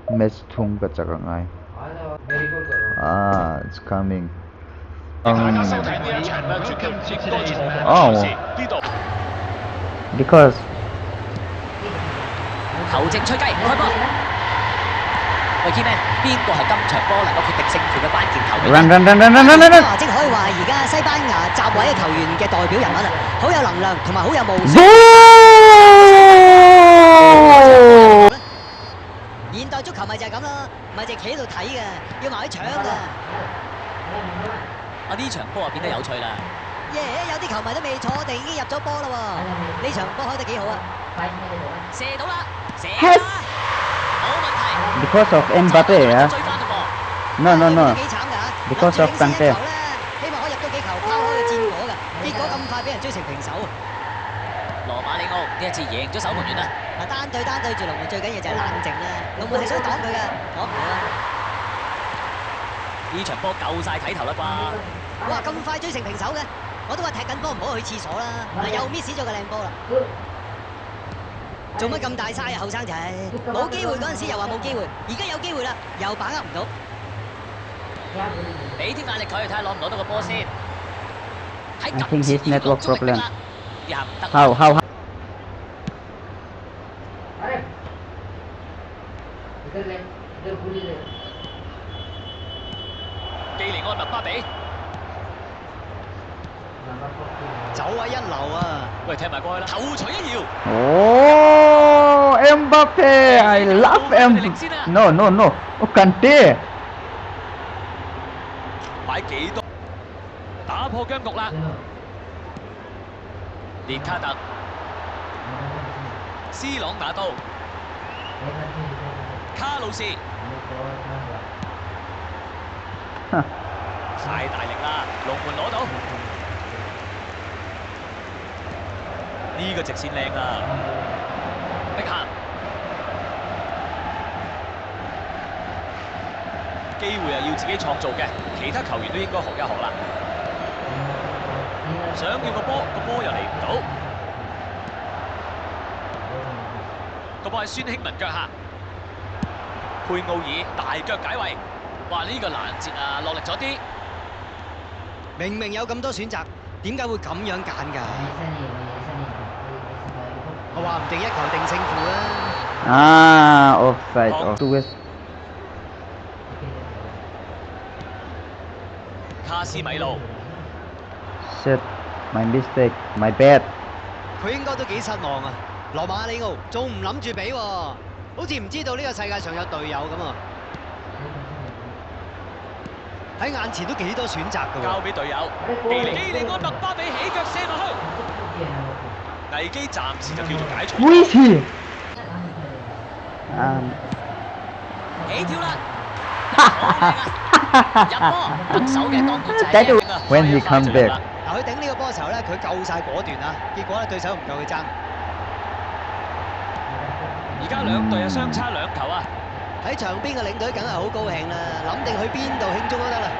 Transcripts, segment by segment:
Match tung ka tsaka ngay. It's coming. 大家收睇呢一場咧，絕對唔應該錯過嘅賽事。呢度 Because 球證吹雞，開波。喂 Keyman， 邊個係今場波能夠決定勝負嘅關鍵球員？ run. 即可以話而家西班牙集位嘅球員嘅代表人物啊，好有能量同埋好有務實。現代足球咪就係咁咯，唔係淨係企喺度睇嘅，要埋去搶㗎。呢場波啊變得有趣啦！有啲球迷都未坐定已經入咗波啦喎！呢場波開得幾好啊！射到啦，射啦，冇問題。Because of Mbappe 啊。追翻嘞噃。No. 幾慘㗎 Because of Kante。希望可以入到幾球拋開個戰果㗎，結果咁快俾人追成平手啊！羅馬里奧呢一次贏咗守門員啊！單對住龍門最緊要就係冷靜啦，龍門係想擋佢㗎，擋唔到啊！呢場波夠晒睇頭啦啩！哇，咁快追成平手嘅，我都話踢緊波唔好去廁所啦，又 miss 咗個靚波啦！做乜咁大嘥啊，後生仔？冇機會嗰陣時又話冇機會，而家有機會啦，又把握唔到。俾啲壓力佢，睇下攞唔攞到個波先。喺 I think his network problem. 又唔得。How? 基利安麥巴比，走位一流啊！喂，踢埋過去啦，頭槌一搖。Oh, Mbappe! I love Mbappe. No. Oh, Kante. 擺幾多？打破僵局啦！列卡特、斯朗拿度、卡路士。太大力啦！龍門攞到，呢個直線靚啊！碧咸，機會係要自己創造嘅，其他球員都應該學一學啦。想要個波又嚟唔到，個波係孫興文腳下，佩奧爾大腳解圍。哇！呢個攔截啊，落力咗啲。明明有咁多選擇，點解會咁樣揀㗎？我話唔定一球定勝負啊！ Offside. Two ways. 卡斯米路， Shit. My mistake. My bad. 佢應該都幾失望啊！羅馬里奧仲唔諗住俾喎，好似唔知道呢個世界上有隊友咁啊！喺眼前都幾多選擇㗎喎。交俾隊友，基利安麥巴比起腳射落去，危機暫時就叫做解除。 Who is he? 起跳啦！入波，得手嘅當然就係贏啦。 When he come back. 嗱，佢頂呢個波嘅時候咧，佢夠晒果斷啊！結果咧，對手唔夠佢爭。而家兩隊啊，相差2球啊！喺場邊嘅領隊梗係好高興啦，諗定去邊度慶祝都得啦。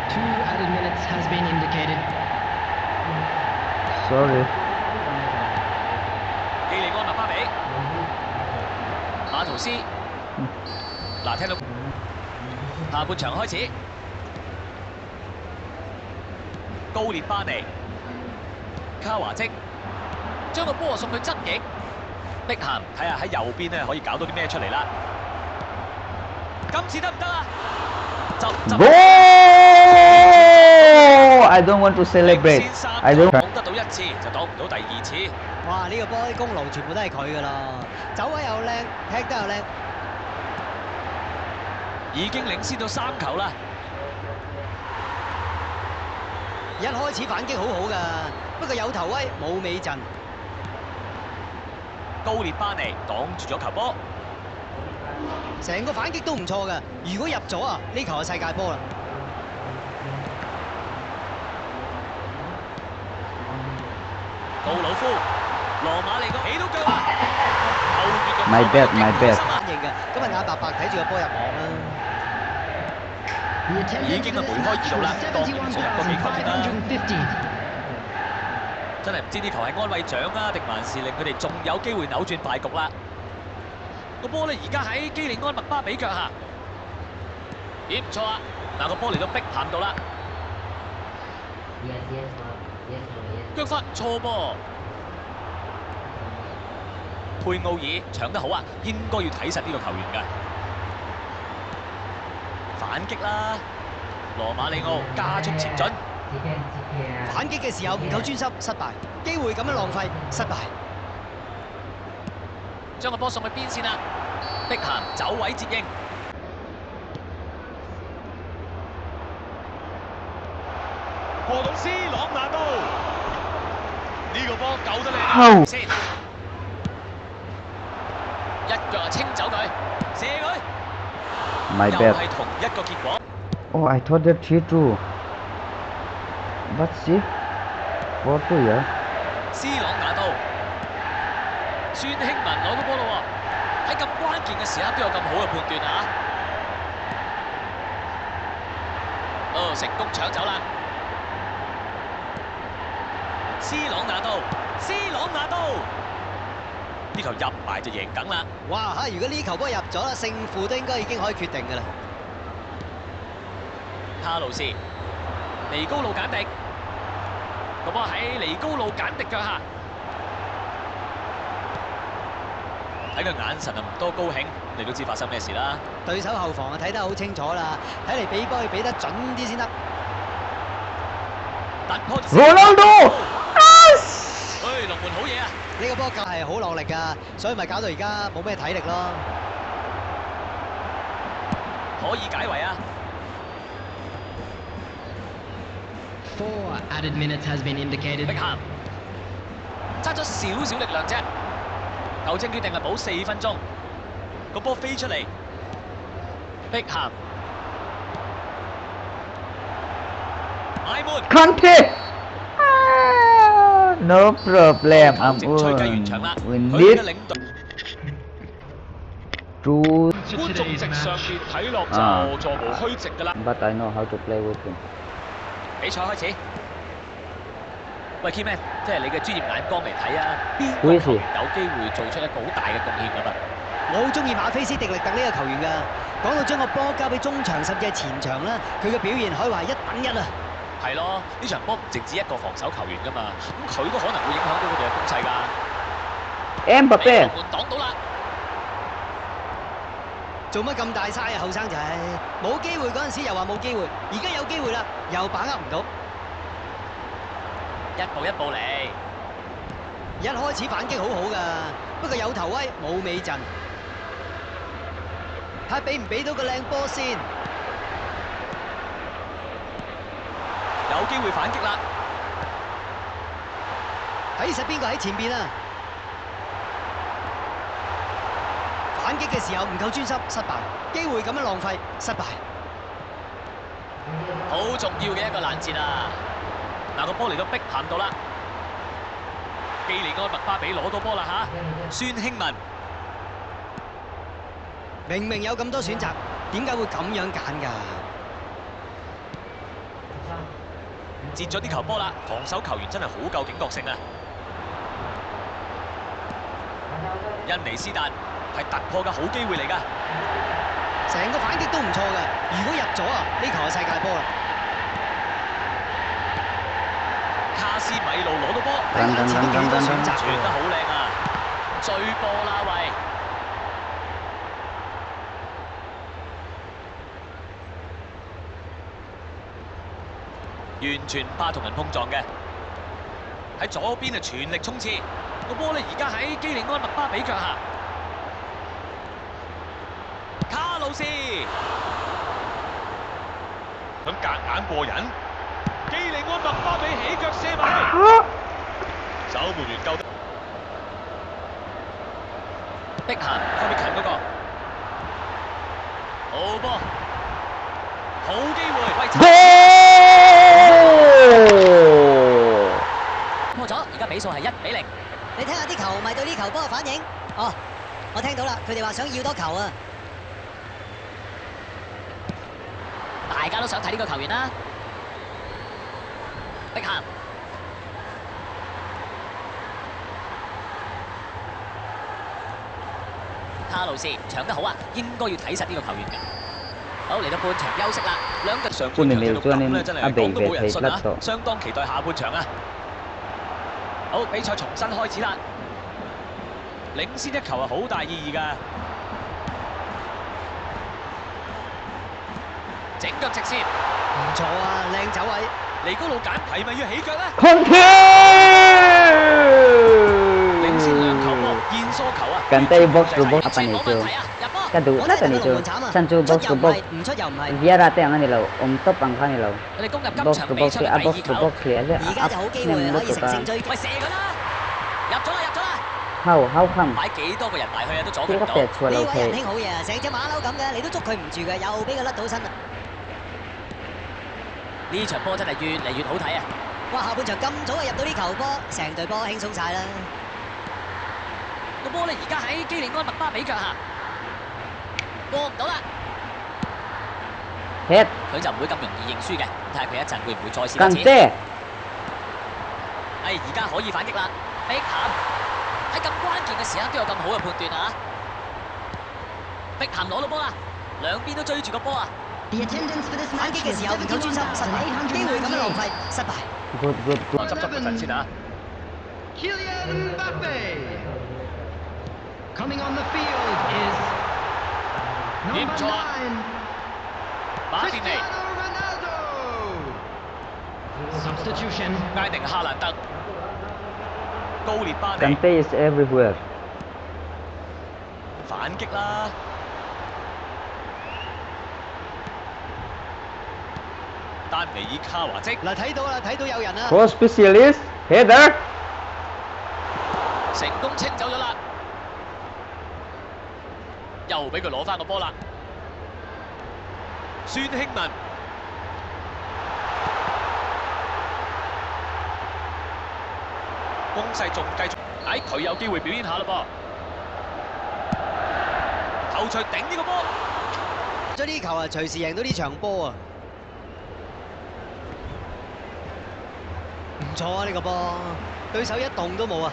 2 added minutes has been indicated. Sorry. 基利安麥巴比、馬圖斯，嗱聽到下半場開始，高列巴尼、卡華積將個波送去側翼。碧咸睇下喺右邊咧可以搞到啲咩出嚟啦！今次得唔得啊？Goal! I don't want to celebrate. I don't. 擋得到一次就擋唔到第2次。哇！呢個波啲功勞全部都係佢㗎啦，走位又靚，踢得又靚，已經領先到3球啦！一開始反擊好好㗎，不過有頭威冇尾陣。高列巴尼擋住咗球波，成個反擊都唔錯㗎。如果入咗啊，呢球係世界波啦。杜魯夫、羅馬利個起到腳啊！後邊個 My bad. 反應㗎，今日眼白白睇住個波入網啦。已經係梅開2度啦，當然想入多幾球先啦。真係唔知呢球係安慰獎啊，定還是令佢哋仲有機會扭轉敗局啦？個波咧而家喺基利安麥巴比腳下，咦唔錯啊！嗱個波嚟到碧咸度啦， Yes, yes, bro. Yes, bro. Yes. 腳法唔錯噃。佩奧爾搶得好啊，應該要睇實呢個球員㗎。反擊啦，羅馬里奧加速前進， 反擊嘅時候唔夠專心，失敗。機會咁樣浪費，失敗。將個波送去邊線啦。碧咸走位接應，過到 C 朗拿度，呢個波救得你。 How? 先一腳就清走佢，射佢， My 又 bad. 係同一個結果。 Oh, I thought that 3-2. But see, 4-2 yeah. C 朗拿度，孫興文攞到波咯喎，喺咁關鍵嘅時刻都有咁好嘅判斷啊！哦，成功搶走啦 ！C 朗拿度 ，C 朗拿度，呢球入埋就贏梗啦！哇嚇！如果呢球波入咗啦，勝負都應該已經可以決定㗎啦。卡路士，尼高路簡迪，個波喺尼高路簡迪腳下，睇佢眼神啊唔多高興，你都知發生咩事啦。對手後防啊睇得好清楚啦，睇嚟俾波要俾得準啲先得。突破 Ronaldo! 喂，龍門好嘢啊！呢個波夠係好落力㗎，所以咪搞到而家冇咩體力咯。可以解圍啊！ 4 added minutes has been indicated. 碧咸差咗少少力量啫，球證決定係補4分鐘，個波飛出嚟，碧咸埋門， Kante! Ah, no problem. 球證吹雞完場啦， We 佢嘅 need 領隊。 to, 觀眾席上邊睇落啊就座無虛席㗎啦。 but I know how to play with him. 比賽開始。喂 Keyman，即係你嘅專業眼光嚟睇啊，邊個 Who is 球 he？員有機會做出一個好大嘅貢獻㗎嘛？我好中意馬菲斯迪力特呢個球員㗎。講到將個波交俾中場甚至係前場啦，佢嘅表現可以話係一等一啊！係咯，呢場波唔淨止一個防守球員㗎嘛，咁佢都可能會影響到佢哋嘅攻勢㗎。 Mbappe! 門擋到啦，做乜咁大嘥啊，後生仔！冇機會嗰陣時又話冇機會，而家有機會啦，又把握唔到。一步一步嚟。一開始反擊好好㗎，不過有頭威冇尾陣，睇俾唔俾到個靚波先。有機會反擊啦！睇實邊個喺前邊啊！反擊嘅時候唔夠專心，失敗。機會咁樣浪費，失敗。好重要嘅一個攔截啊！嗱個波嚟到碧咸度啦，基利安麥巴比攞到波啦嚇，孫興文明明有咁多選擇，點解會咁樣揀㗎？截咗啲球波啦，防守球員真係好夠警覺性啊！恩尼斯達係突破嘅好機會嚟㗎，成個反擊都唔錯㗎。如果入咗啊，呢球係世界波啦！卡斯米路攞到波，眼前都幾多選擇傳得好靚啊！追波啦喂！完全唔怕同人碰撞嘅，喺左邊啊全力衝刺，個波咧而家喺基利安麥巴比腳下，卡路士想夾硬過人，基利安麥巴比起腳射埋，守門員救得。碧咸科比強嗰個，好波，好機會，喂！ 破咗，而家比數係1-0。你睇下啲球迷對呢球波嘅反應。哦，我聽到啦，佢哋話想要多球啊！大家都想睇呢個球員啦。碧咸，卡路士搶得好啊，應該要睇實呢個球員㗎。好，嚟到半場休息啦，兩隊上半場踢到咁咧，真係講都冇人信啊！相當期待下半場啊！好，比賽重新開始啦，領先一球係好大意義㗎。整腳直線，唔錯啊，靚走位，尼高路簡係咪要起腳咧？空跳！領先兩球波，現疏球啊！Ganti box to box apa 冇 nih 問 itu? 題啊，入波！ Kadu 我 na 真 to 係 nih 覺得龍 itu. 門慘啊， Sancho 出 box 又 to 唔 box. 係，唔出又唔係。Biar ate ang ano om top ang kanila. 我哋攻入今 Box 場 to 比 box 賽 si 嘅 box 第 to 二 box 球， clear aja. 而家就好機會可以乘勝追擊。喂射佢啦，入咗啦入咗啦， How come? 擺幾多個人埋去啊都阻佢 Kira 唔到。 ka chua 呢 lo 位仁 ke. 兄好嘢啊，成隻馬騮咁嘅，你都捉佢唔住嘅，又俾佢甩到身啦！呢場波真係越嚟越好睇啊！哇，下半場咁早就入到呢球波，成隊波輕鬆晒啦！個波咧而家喺基利安麥巴比腳下，過唔到啦， Head. 佢就唔會咁容易認輸嘅，睇下佢一陣會唔會再試多次。 Kante. 而家可以反擊啦，碧咸喺咁關鍵嘅時刻都有咁好嘅判斷啊！碧咸攞到波啦，兩邊都追住個波啊！ 反擊嘅時候唔夠專心，失敗，機會咁樣浪費，失敗。 Good, good, good. 執個陣先啊！ Kylian Mbappe. Coming on the field is number 9, 馬甸尼、 Cristiano Ronaldo. Substitution. 艾迪哈蘭德、高列巴尼 Kante is everywhere. 反擊啦！丹尼爾卡華積嗱睇到啦，睇到有人啦。 Cross specialist. Header. 成功清走咗啦，又俾佢攞翻個波啦。孫興文攻勢仲繼續，佢有機會表演下啦噃。頭槌頂呢個波，咗呢球啊，隨時贏到呢場波啊！唔錯啊，呢個波，對手一動都冇啊！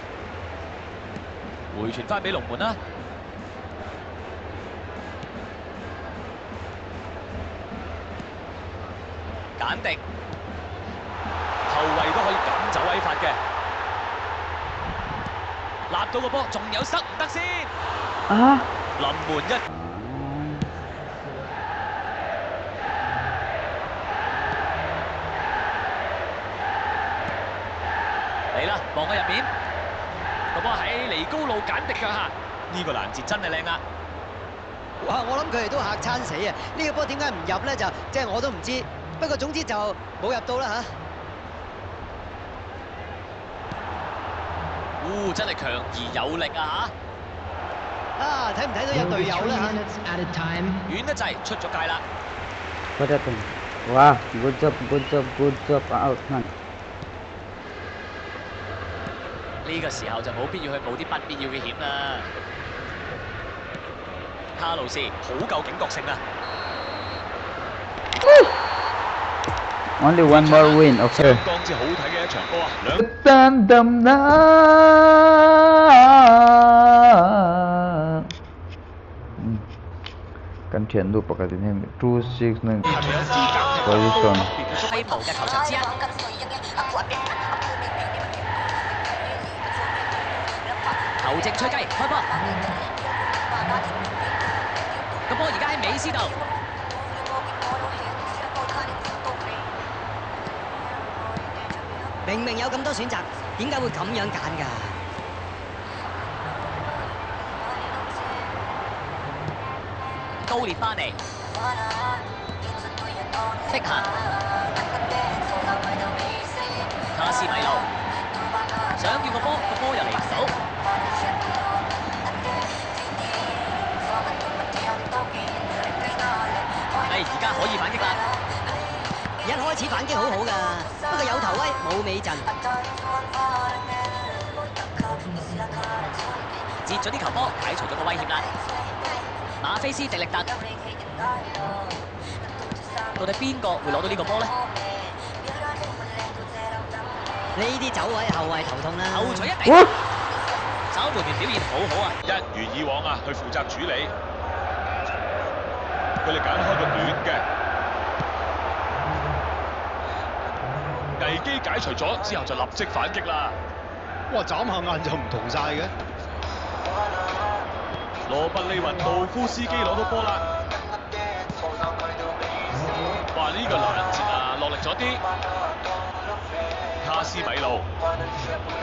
回傳翻俾龍門啦。簡迪後衞都可以咁走位法嘅，立到個波，仲有塞唔得先？ Ah. 臨門一。嚟啦，望喺入面，個波喺尼高路簡迪腳下，呢個攔截真係靚啊！哇！我諗佢哋都嚇餐死啊！呢個波點解唔入咧？就即係我都唔知。不過總之就冇入到啦嚇。真係強而有力啊啊！睇唔睇到有隊友 3 咧嚇？ minutes added time. 嚇！遠得滯，出咗界啦。 What happened? Wow. Good job. Good job. Good job. Out man. 呢個時候就冇必要去冒啲不必要嘅險啦。卡路士好夠警覺性啊！ Only one more win. 相 Okay. 當之好睇嘅一場波啊！兩 Tandem na. Kan Thiện lupa ka din hem 2-6 ng 係咪有資格踢 position. 規模嘅球場之一。球證吹雞，開波。個波而家喺美斯度。明明有咁多選擇，點解會咁樣揀㗎？高列巴尼、碧咸、卡斯米路，想叫個波，個波又嚟唔到。而家可以反擊啦！一開始反擊好好㗎，不過有頭威冇尾陣。截咗啲球波，解除咗個威脅啦。馬菲斯迪力特，到底邊個會攞到呢個波呢？呢啲走位後衞頭痛啦。後隨一定，守門員表現好好啊！一如以往啊，去負責處理。佢哋揀開個短嘅，危機解除咗之後就立即反擊啦。哇！眨下眼就唔同晒嘅。羅拔利雲道夫斯基攞到波啦！哇！呢個攔截啊，落力咗啲。卡斯米路、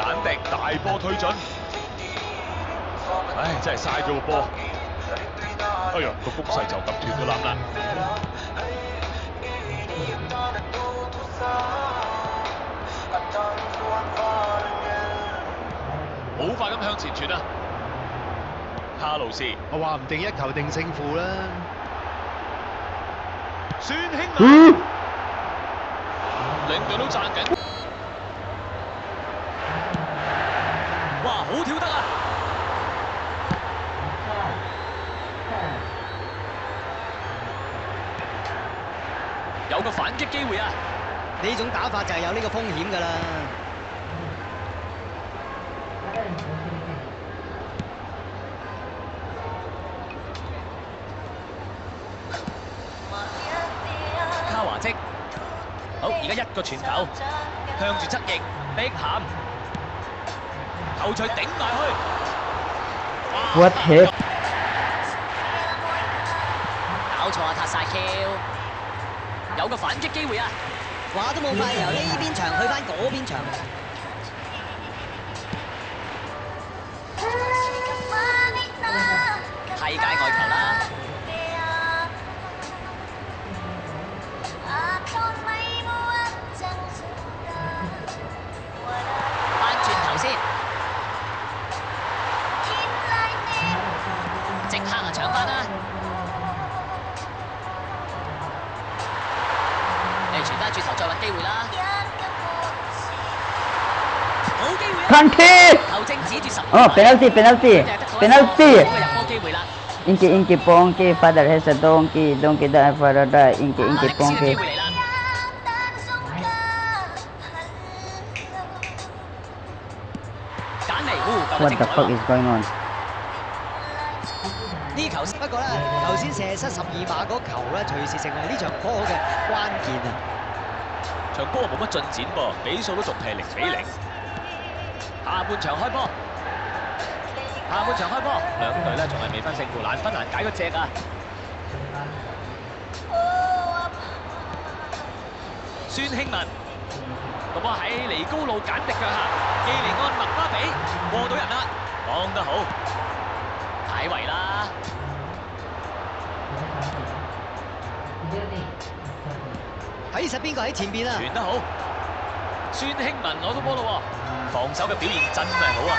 簡迪大波推進，唉，真係嘥咗個波。哎呀，個攻勢就咁斷咗纜啦！好快咁向前傳啊！卡路斯，我話唔定一球定勝負啦。孫興慜，領隊都讚緊。哇，好跳得啊！有個反擊機會啊！呢種打法就係有呢個風險㗎啦。卡華積，好，而家一個傳球，向住側翼，碧咸，頭槌頂埋去。What heck？ 搞錯啊，塔薩 Q！ 有個反擊機會啊！話都冇快，由呢邊場去翻嗰邊場。係界外球啦！翻轉頭先，即刻啊搶翻啦！你傳翻轉頭再揾機會啦！冇機會啊！看踢！球證指住10。哦，penalty！ 入波機會啦！ Inki pongki father has a donkey the father die inki 機 pongki 會嚟啦！簡尼，救 What 得 the 精 fuck 彩 is going on？ 呢球不過咧，頭先射失12碼嗰球咧，隨時成為呢場波嘅關鍵啊！場波冇乜進展噃，比數都仲係0-0。下半場開波，兩隊咧仲係未分勝負，難分難解嗰隻啊！孫興文個波喺尼高路簡迪腳下，基利安麥巴比過到人啦，講得好，解圍啦！睇實邊個喺前邊啊！傳得好，孫興文攞到波咯喎，防守嘅表現真係好啊！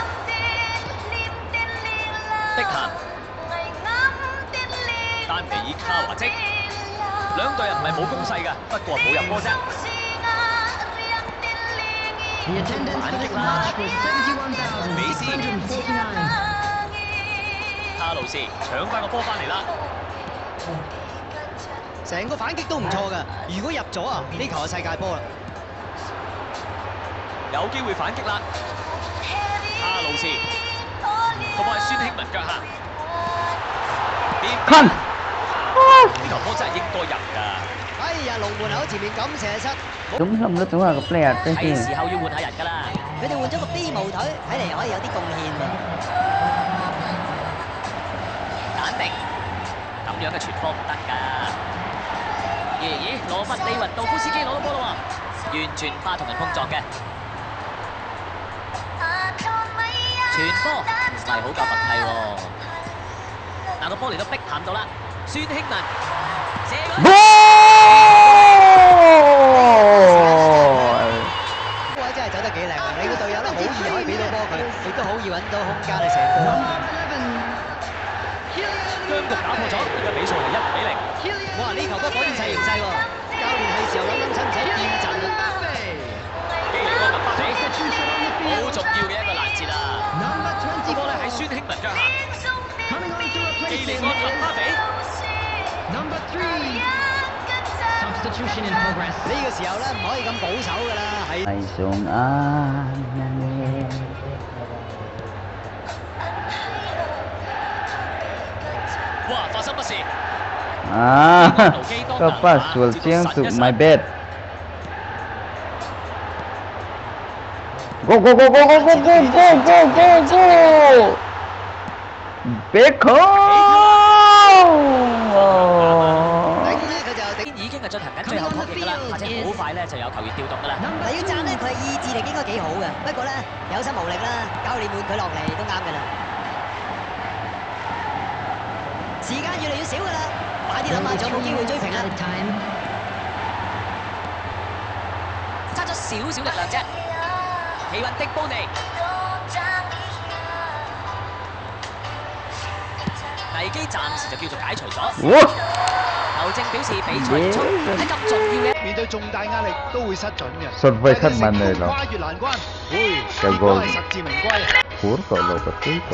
碧咸、丹尼爾卡華積，兩隊人唔係冇攻勢㗎，不過冇入波啫。 The attendance for this match was 71,649. 卡路士搶翻個波翻嚟啦！成個反擊都唔錯㗎，如果入咗啊，呢球係世界波啦！有機會反擊啦！卡路士個波喺孫興文腳下，看，呢球波真係應該入㗎。哎呀，龍門口前面咁射失， đúng không lúc đúng là cái player 係 đấy 時候要換下人㗎啦！佢哋換咗個 B 模腿，睇嚟可以有啲貢獻喎。簡迪咁樣嘅傳波唔得㗎。咦，羅拔利雲道夫斯基攞到波啦喎，完全唔怕同人碰撞嘅。傳波唔係好夠默契喎。嗱個波嚟到碧咸度啦，孫興文射嗰 Goal！ 位真係走得幾靚啊！你個隊友咧好易可以俾到波佢，亦都好易揾到空間去射波。 僵局打破咗，而家比數係1-0。哇！呢球波改變晒形勢喎，教練係時候諗使唔使變陣啦。基利安麥巴比好重要嘅一個攔截啊！個波咧喺孫興文腳下，基利安麥巴比 Number 3. Substitution in progress. 呢個時候咧唔可以咁保守㗎啦，係。 Ay sung an 哇！發生乜事？ ก็ป้าสวนเชียงสุข my bad go go go go go go go go go go go เบคอน已經係進行緊最後確認㗎啦，或者好快咧就有球員調動㗎啦。但要讚咧，佢係意志力應該幾好嘅，不過咧有心無力啦，教練換佢落嚟都啱㗎啦。時間越嚟越少㗎啦，快啲諗下仲有冇機會追平啦。差咗少少力量啫。奇雲迪布尼，危機暫時就叫做解除咗。球證表示比賽結束喺咁重要嘅面對重大壓力都會失準嘅。สุดไปขั้นมันเลยเหรอ 跨越難關，會จะ goal 實至名歸。pur kalau betul kalau